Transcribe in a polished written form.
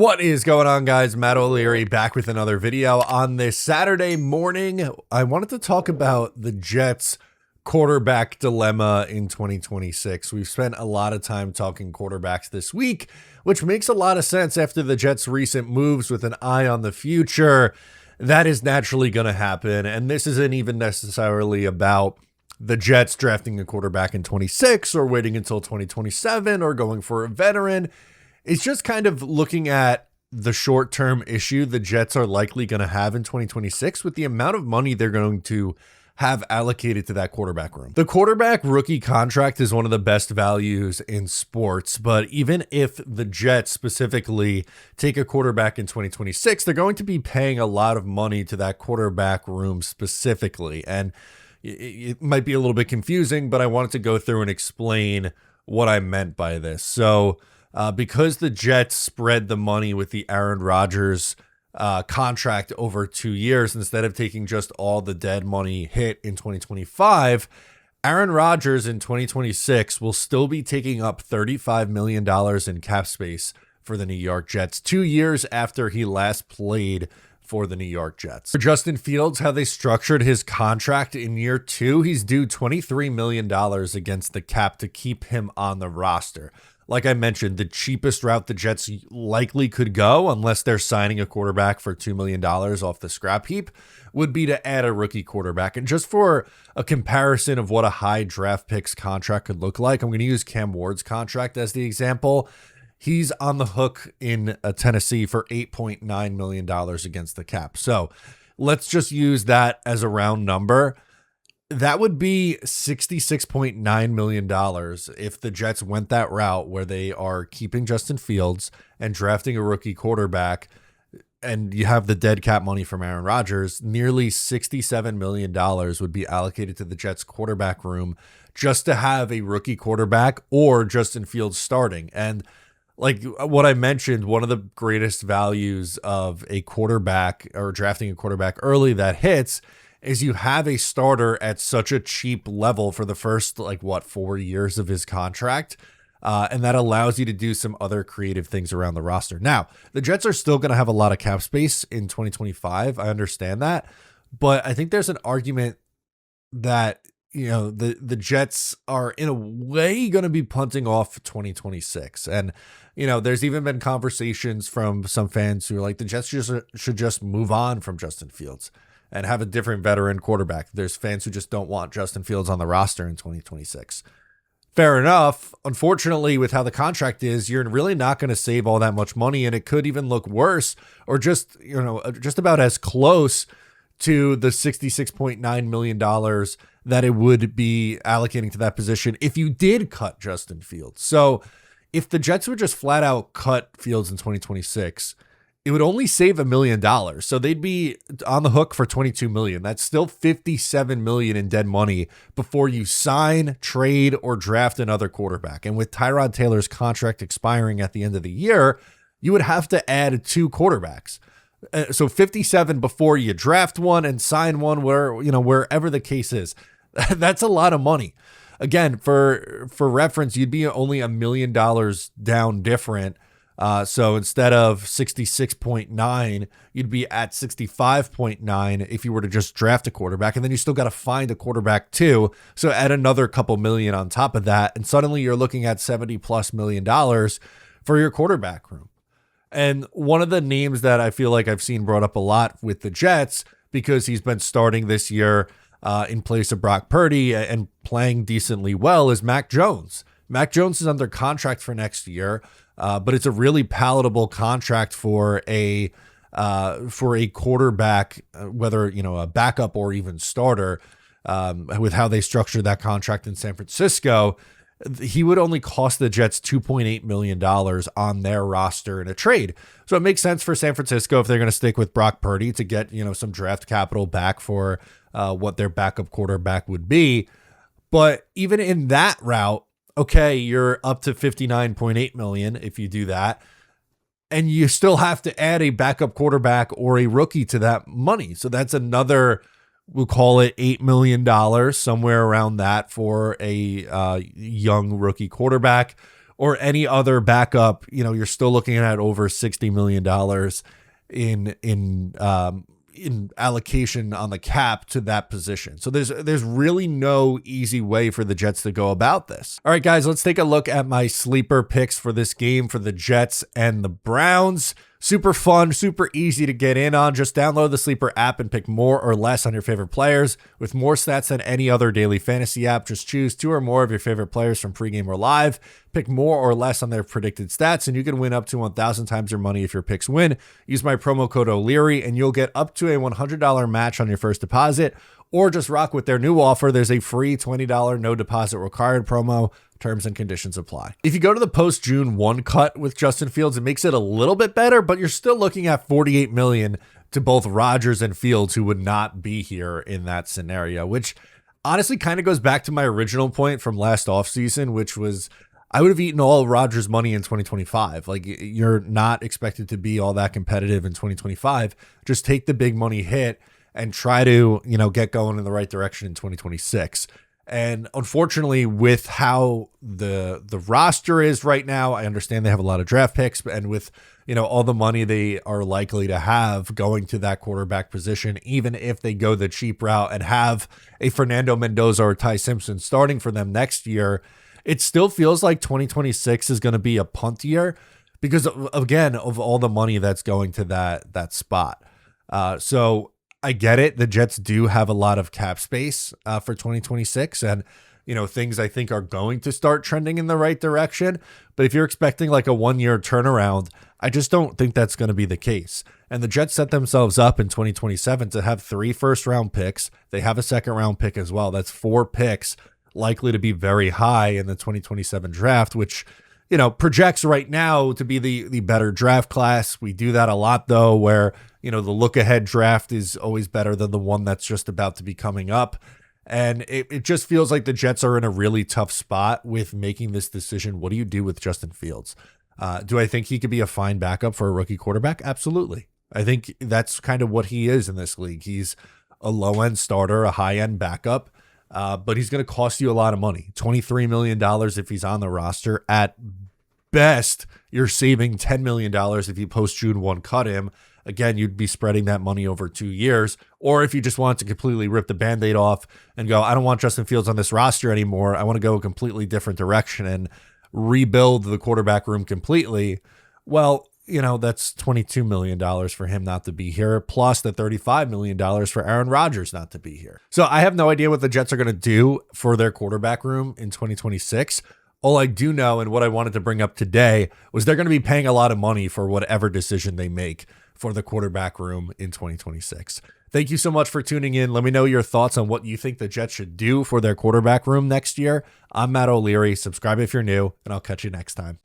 What is going on, guys? Matt O'Leary back with another video. On this Saturday morning, I wanted to talk about the Jets quarterback dilemma in 2026. We've spent a lot of time talking quarterbacks this week, which makes a lot of sense after the Jets' recent moves with an eye on the future. That is naturally going to happen, and this isn't even necessarily about the Jets drafting a quarterback in 26 or waiting until 2027 or going for a veteran. It's just kind of looking at the short-term issue the Jets are likely going to have in 2026 with the amount of money they're going to have allocated to that quarterback room. The quarterback rookie contract is one of the best values in sports, but even if the Jets specifically take a quarterback in 2026, they're going to be paying a lot of money to that quarterback room specifically. And it might be a little bit confusing, but I wanted to go through and explain what I meant by this. So, because the Jets spread the money with the Aaron Rodgers contract over 2 years, instead of taking just all the dead money hit in 2025, Aaron Rodgers in 2026 will still be taking up $35 million in cap space for the New York Jets 2 years after he last played for the New York Jets. For Justin Fields, how they structured his contract in year 2, he's due $23 million against the cap to keep him on the roster. Like I mentioned, the cheapest route the Jets likely could go, unless they're signing a quarterback for $2 million off the scrap heap, would be to add a rookie quarterback. And just for a comparison of what a high draft picks contract could look like, I'm going to use Cam Ward's contract as the example. He's on the hook in Tennessee for $8.9 million against the cap. So let's just use that as a round number. That would be $66.9 million if the Jets went that route where they are keeping Justin Fields and drafting a rookie quarterback, and you have the dead cap money from Aaron Rodgers. Nearly $67 million would be allocated to the Jets quarterback room just to have a rookie quarterback or Justin Fields starting. And like what I mentioned, one of the greatest values of a quarterback or drafting a quarterback early that hits is you have a starter at such a cheap level for the first, 4 years of his contract. And that allows you to do some other creative things around the roster. Now, the Jets are still going to have a lot of cap space in 2025. I understand that. But I think there's an argument that, the Jets are in a way going to be punting off 2026. And, there's even been conversations from some fans who are like, the Jets should just move on from Justin Fields and have a different veteran quarterback. There's fans who just don't want Justin Fields on the roster in 2026. Fair enough. Unfortunately, with how the contract is, you're really not going to save all that much money, and it could even look worse or just about as close to the $66.9 million that it would be allocating to that position if you did cut Justin Fields. So if the Jets would just flat out cut Fields in 2026, it would only save $1 million. So they'd be on the hook for $22 million. That's still $57 million in dead money before you sign, trade, or draft another quarterback. And with Tyrod Taylor's contract expiring at the end of the year, you would have to add 2 quarterbacks. So 57 before you draft one and sign one, wherever the case is. That's a lot of money. Again, for reference, you'd be only $1 million down different. So instead of 66.9, you'd be at 65.9 if you were to just draft a quarterback, and then you still got to find a quarterback too. So add another couple million on top of that, and suddenly you're looking at $70+ million for your quarterback room. And one of the names that I feel like I've seen brought up a lot with the Jets, because he's been starting this year in place of Brock Purdy and playing decently well, is Mac Jones. Mac Jones is under contract for next year. But it's a really palatable contract for a quarterback, whether, a backup or even starter, with how they structured that contract in San Francisco. He would only cost the Jets $2.8 million on their roster in a trade. So it makes sense for San Francisco, if they're going to stick with Brock Purdy, to get, some draft capital back for what their backup quarterback would be. But even in that route, okay, you're up to $59.8 million if you do that, and you still have to add a backup quarterback or a rookie to that money. So that's another, we'll call it $8 million, somewhere around that, for a young rookie quarterback, or any other backup, you're still looking at over $60 million in allocation on the cap to that position. So there's really no easy way for the Jets to go about this. All right, guys, let's take a look at my sleeper picks for this game for the Jets and the Browns. Super fun, super easy to get in on. Just download the Sleeper app and pick more or less on your favorite players. With more stats than any other daily fantasy app, just choose 2 or more of your favorite players from pregame or live. Pick more or less on their predicted stats, and you can win up to 1,000 times your money if your picks win. Use my promo code O'Leary, and you'll get up to a $100 match on your first deposit. Or just rock with their new offer. There's a free $20 no deposit required promo. Terms and conditions apply. If you go to the post-June 1 cut with Justin Fields, it makes it a little bit better, but you're still looking at $48 million to both Rodgers and Fields, who would not be here in that scenario, which honestly kind of goes back to my original point from last offseason, which was I would have eaten all Rodgers' money in 2025. Like, you're not expected to be all that competitive in 2025. Just take the big money hit and try to, get going in the right direction in 2026. And unfortunately, with how the roster is right now, I understand they have a lot of draft picks, and with, all the money they are likely to have going to that quarterback position, even if they go the cheap route and have a Fernando Mendoza or Ty Simpson starting for them next year, it still feels like 2026 is going to be a punt year because, again, of all the money that's going to that spot. So I get it. The Jets do have a lot of cap space for 2026, and things I think are going to start trending in the right direction. But if you're expecting like a 1-year turnaround, I just don't think that's going to be the case. And the Jets set themselves up in 2027 to have 3 first-round picks. They have a second-round pick as well. That's 4 picks likely to be very high in the 2027 draft, which projects right now to be the better draft class. We do that a lot, though, where, the look-ahead draft is always better than the one that's just about to be coming up. And it just feels like the Jets are in a really tough spot with making this decision. What do you do with Justin Fields? Do I think he could be a fine backup for a rookie quarterback? Absolutely. I think that's kind of what he is in this league. He's a low-end starter, a high-end backup. But he's going to cost you a lot of money. $23 million if he's on the roster. At best, you're saving $10 million if you post-June 1 cut him. Again, you'd be spreading that money over 2 years. Or if you just want to completely rip the Band-Aid off and go, I don't want Justin Fields on this roster anymore. I want to go a completely different direction and rebuild the quarterback room completely. Well, that's $22 million for him not to be here, plus the $35 million for Aaron Rodgers not to be here. So I have no idea what the Jets are going to do for their quarterback room in 2026. All I do know, and what I wanted to bring up today, was they're going to be paying a lot of money for whatever decision they make for the quarterback room in 2026. Thank you so much for tuning in. Let me know your thoughts on what you think the Jets should do for their quarterback room next year. I'm Matt O'Leary. Subscribe if you're new, and I'll catch you next time.